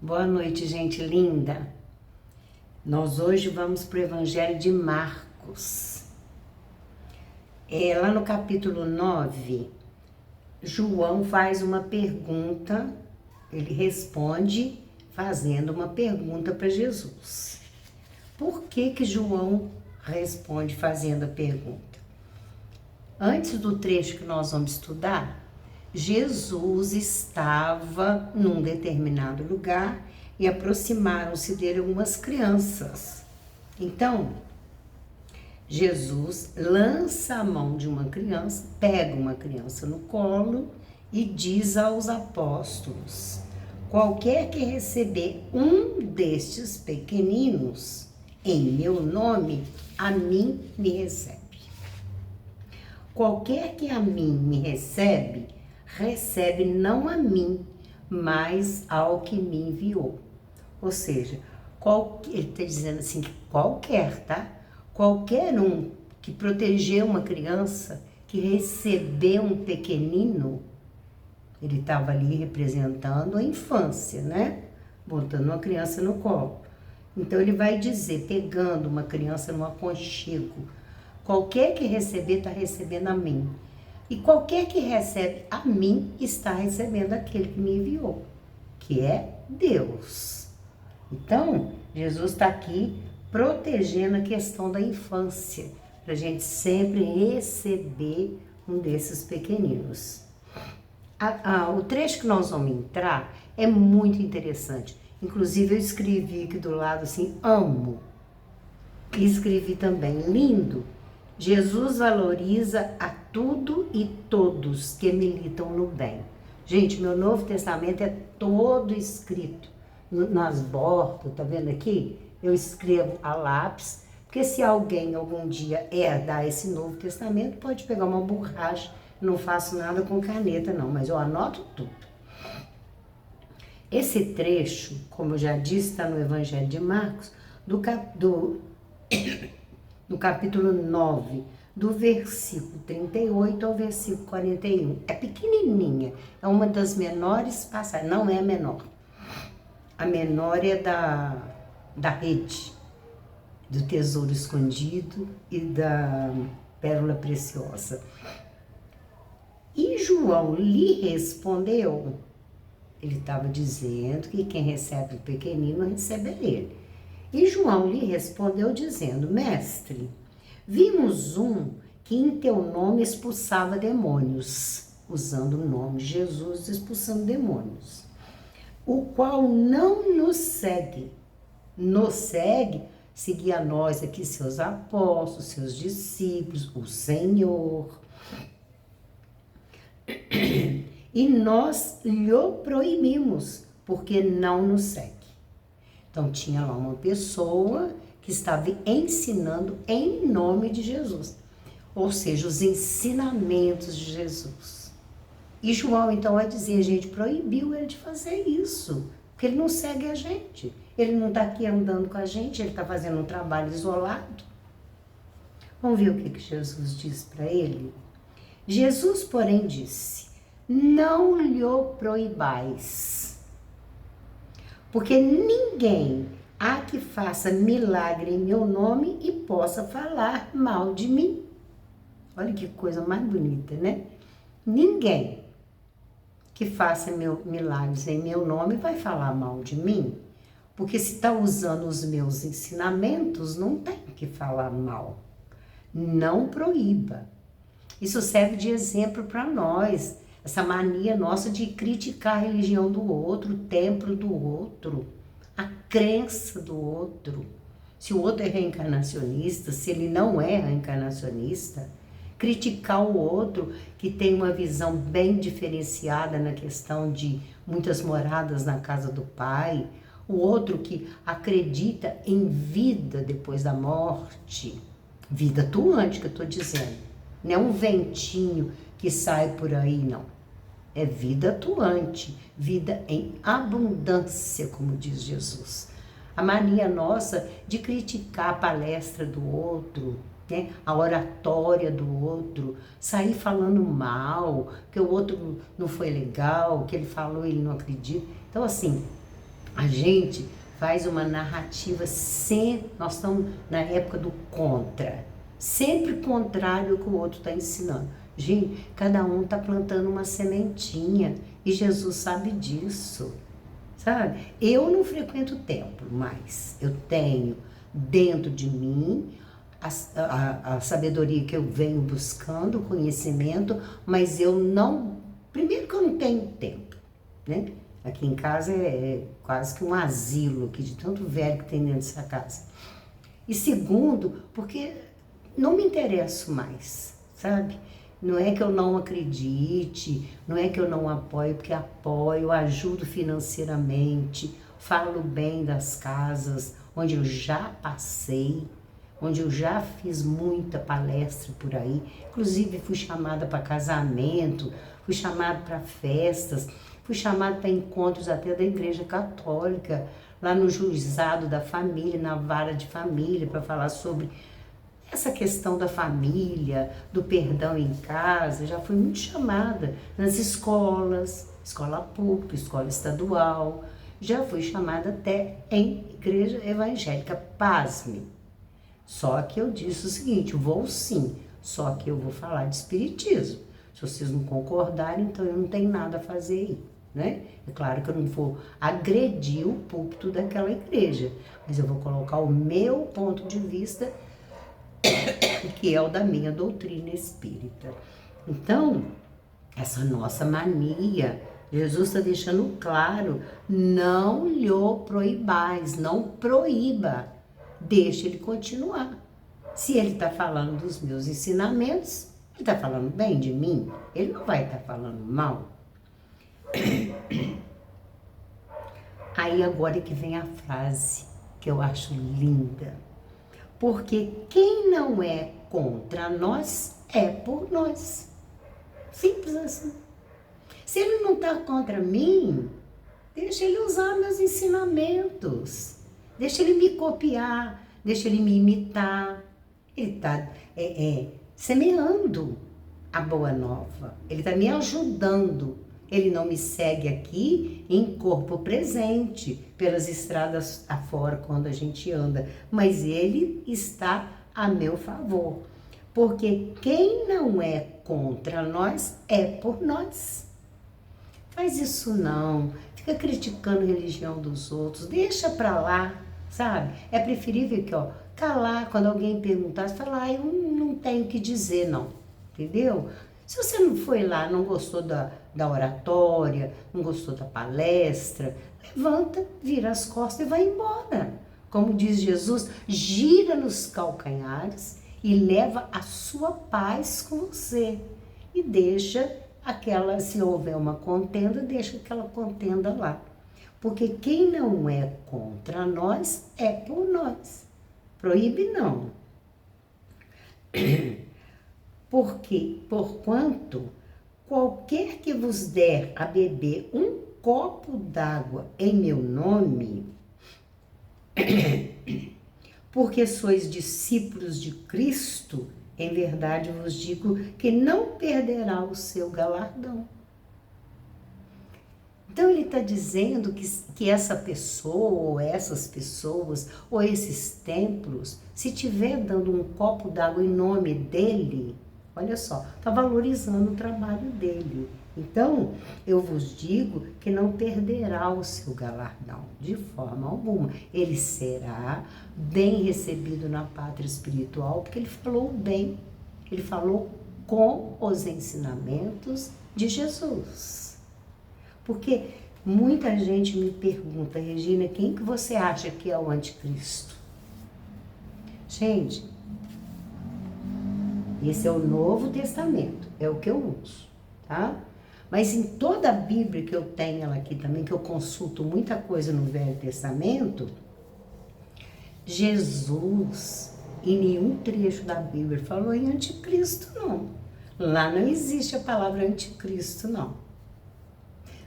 Boa noite, gente linda. Nós hoje vamos para o Evangelho de Marcos. Lá no capítulo 9, João faz uma pergunta, ele responde fazendo uma pergunta para Jesus. Por que João responde fazendo a pergunta? Antes do trecho que nós vamos estudar, Jesus estava num determinado lugar e aproximaram-se dele algumas crianças. Então, Jesus lança a mão de uma criança, pega uma criança no colo e diz aos apóstolos: qualquer que receber um destes pequeninos em meu nome, a mim me recebe. Qualquer que a mim me recebe, recebe não a mim, mas ao que me enviou. Ou seja, ele está dizendo assim, que qualquer, tá? Qualquer um que proteger uma criança, que receber um pequenino, ele estava ali representando a infância, né? Botando uma criança no colo. Então ele vai dizer, pegando uma criança no aconchego, qualquer que receber, está recebendo a mim. E qualquer que recebe a mim, está recebendo aquele que me enviou, que é Deus. Então, Jesus está aqui protegendo a questão da infância, para a gente sempre receber um desses pequeninos. O trecho que nós vamos entrar é muito interessante. Inclusive, eu escrevi aqui do lado assim, amo. E escrevi também, lindo. Jesus valoriza a tudo e todos que militam no bem. Gente, meu Novo Testamento é todo escrito nas bordas, tá vendo aqui? Eu escrevo a lápis, porque se alguém algum dia herdar esse Novo Testamento, pode pegar uma borracha. Não faço nada com caneta não, mas eu anoto tudo. Esse trecho, como eu já disse, está no Evangelho de Marcos, no capítulo 9, do versículo 38 ao versículo 41. É pequenininha, é uma das menores passagens, não é a menor. A menor é da rede, do tesouro escondido e da pérola preciosa. E João lhe respondeu, ele estava dizendo que quem recebe o pequenino recebe ele. E João lhe respondeu dizendo, mestre, vimos um que em teu nome expulsava demônios, usando o nome de Jesus, expulsando demônios, o qual não nos segue. Nos segue, seguir a nós aqui, seus apóstolos, seus discípulos, o Senhor. E nós lhe proibimos, porque não nos segue. Então, tinha lá uma pessoa que estava ensinando em nome de Jesus. Ou seja, os ensinamentos de Jesus. E João, então, vai dizer, a gente proibiu ele de fazer isso. Porque ele não segue a gente. Ele não está aqui andando com a gente, ele está fazendo um trabalho isolado. Vamos ver o que Jesus diz para ele? Jesus, porém, disse, não lhe proibais. Porque ninguém há que faça milagre em meu nome e possa falar mal de mim. Olha que coisa mais bonita, né? Ninguém que faça milagres em meu nome vai falar mal de mim. Porque se está usando os meus ensinamentos, não tem que falar mal. Não proíba. Isso serve de exemplo para nós. Essa mania nossa de criticar a religião do outro, o templo do outro, a crença do outro. Se o outro é reencarnacionista, se ele não é reencarnacionista, criticar o outro que tem uma visão bem diferenciada na questão de muitas moradas na casa do Pai, o outro que acredita em vida depois da morte, vida atuante que eu estou dizendo, não é um ventinho que sai por aí, não. É vida atuante, vida em abundância, como diz Jesus. A mania nossa de criticar a palestra do outro, né? A oratória do outro, sair falando mal, que o outro não foi legal, que ele falou e ele não acredita. Então, assim, A gente faz uma narrativa sem... Nós estamos na época do contra. Sempre contrário ao que o outro está ensinando. Gente, cada um está plantando uma sementinha. E Jesus sabe disso. Sabe? Eu não frequento o templo, mas eu tenho dentro de mim a sabedoria que eu venho buscando, o conhecimento, mas eu não... Primeiro que eu não tenho tempo, né? Aqui em casa é quase que um asilo aqui, de tanto velho que tem dentro dessa casa. E segundo, porque não me interesso mais, sabe? Não é que eu não acredite, não é que eu não apoio, porque apoio, ajudo financeiramente, falo bem das casas onde eu já passei, onde eu já fiz muita palestra por aí, inclusive fui chamada para casamento, fui chamada para festas, fui chamada para encontros até da Igreja Católica, lá no Juizado da Família, na Vara de Família, para falar sobre essa questão da família, do perdão em casa. Já fui muito chamada nas escolas, escola pública, escola estadual, já fui chamada até em igreja evangélica, pasme. Só que eu disse o seguinte, vou sim, só que eu vou falar de espiritismo. Se vocês não concordarem, então eu não tenho nada a fazer aí, né? É claro que eu não vou agredir o púlpito daquela igreja, mas eu vou colocar o meu ponto de vista, que é o da minha doutrina espírita. Então, essa nossa mania, Jesus está deixando claro, não lhe proibais, não proíba, deixa ele continuar. Se ele está falando dos meus ensinamentos, ele está falando bem de mim, ele não vai estar falando mal. Aí agora é que vem a frase que eu acho linda. Porque quem não é contra nós é por nós. Simples assim. Se ele não está contra mim, deixa ele usar meus ensinamentos. Deixa ele me copiar, deixa ele me imitar. Ele está semeando a boa nova. Ele está me ajudando. Ele não me segue aqui em corpo presente, pelas estradas afora quando a gente anda, mas ele está a meu favor. Porque quem não é contra nós é por nós. Faz isso não, fica criticando a religião dos outros, deixa pra lá, sabe? É preferível que, calar, quando alguém perguntar, você fala, eu não tenho o que dizer não, entendeu? Se você não foi lá, não gostou da oratória, não gostou da palestra, levanta, vira as costas e vai embora. Como diz Jesus, gira nos calcanhares e leva a sua paz com você. E deixa aquela, se houver uma contenda, deixa aquela contenda lá. Porque quem não é contra nós é por nós. Proíbe não. Porque, porquanto, qualquer que vos der a beber um copo d'água em meu nome, porque sois discípulos de Cristo, em verdade vos digo que não perderá o seu galardão. Então ele está dizendo que essa pessoa, ou essas pessoas, ou esses templos, se estiver dando um copo d'água em nome dele, olha só, está valorizando o trabalho dele. Então, eu vos digo que não perderá o seu galardão, de forma alguma. Ele será bem recebido na pátria espiritual, porque ele falou bem, ele falou com os ensinamentos de Jesus. Porque muita gente me pergunta, Regina, quem que você acha que é o anticristo? Gente, esse é o Novo Testamento, é o que eu uso, tá? Mas em toda a Bíblia que eu tenho ela aqui também, que eu consulto muita coisa no Velho Testamento, Jesus, em nenhum trecho da Bíblia, falou em anticristo, não. Lá não existe a palavra anticristo, não.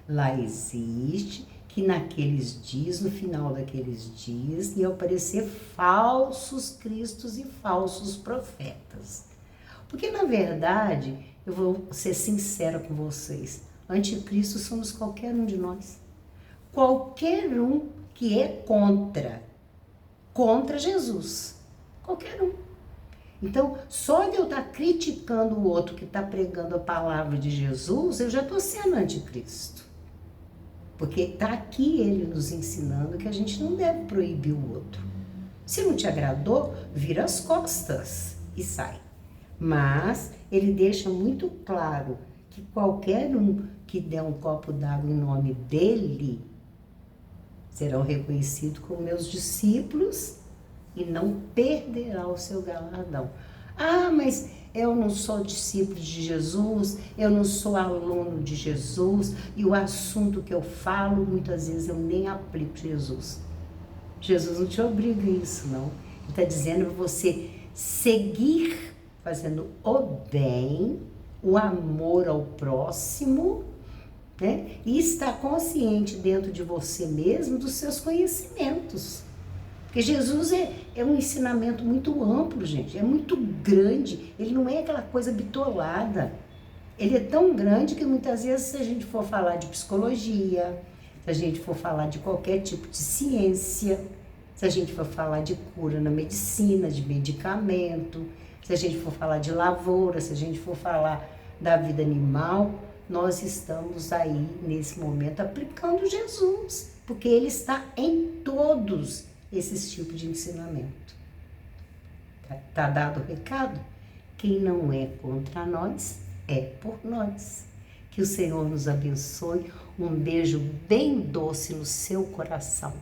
Lá existe que naqueles dias, no final daqueles dias, iam aparecer falsos cristos e falsos profetas. Porque, na verdade, eu vou ser sincera com vocês, anticristo somos qualquer um de nós. qualquer um que é contra Jesus. Qualquer um. Então, só de eu estar criticando o outro que está pregando a palavra de Jesus, eu já estou sendo anticristo. Porque está aqui ele nos ensinando que a gente não deve proibir o outro. Se não te agradou, vira as costas e sai. Mas ele deixa muito claro que qualquer um que der um copo d'água em nome dele serão reconhecidos como meus discípulos e não perderá o seu galardão. Ah, mas eu não sou discípulo de Jesus, eu não sou aluno de Jesus, e o assunto que eu falo, muitas vezes eu nem aplico Jesus. Jesus não te obriga a isso, não. Ele está dizendo para você seguir fazendo o bem, o amor ao próximo, né? E estar consciente dentro de você mesmo dos seus conhecimentos. Porque Jesus é um ensinamento muito amplo, gente, é muito grande, ele não é aquela coisa bitolada. Ele é tão grande que muitas vezes, se a gente for falar de psicologia, se a gente for falar de qualquer tipo de ciência, se a gente for falar de cura na medicina, de medicamento, se a gente for falar de lavoura, se a gente for falar da vida animal, nós estamos aí, nesse momento, aplicando Jesus, porque ele está em todos esses tipos de ensinamento. Tá dado o recado? Quem não é contra nós, é por nós. Que o Senhor nos abençoe. Um beijo bem doce no seu coração.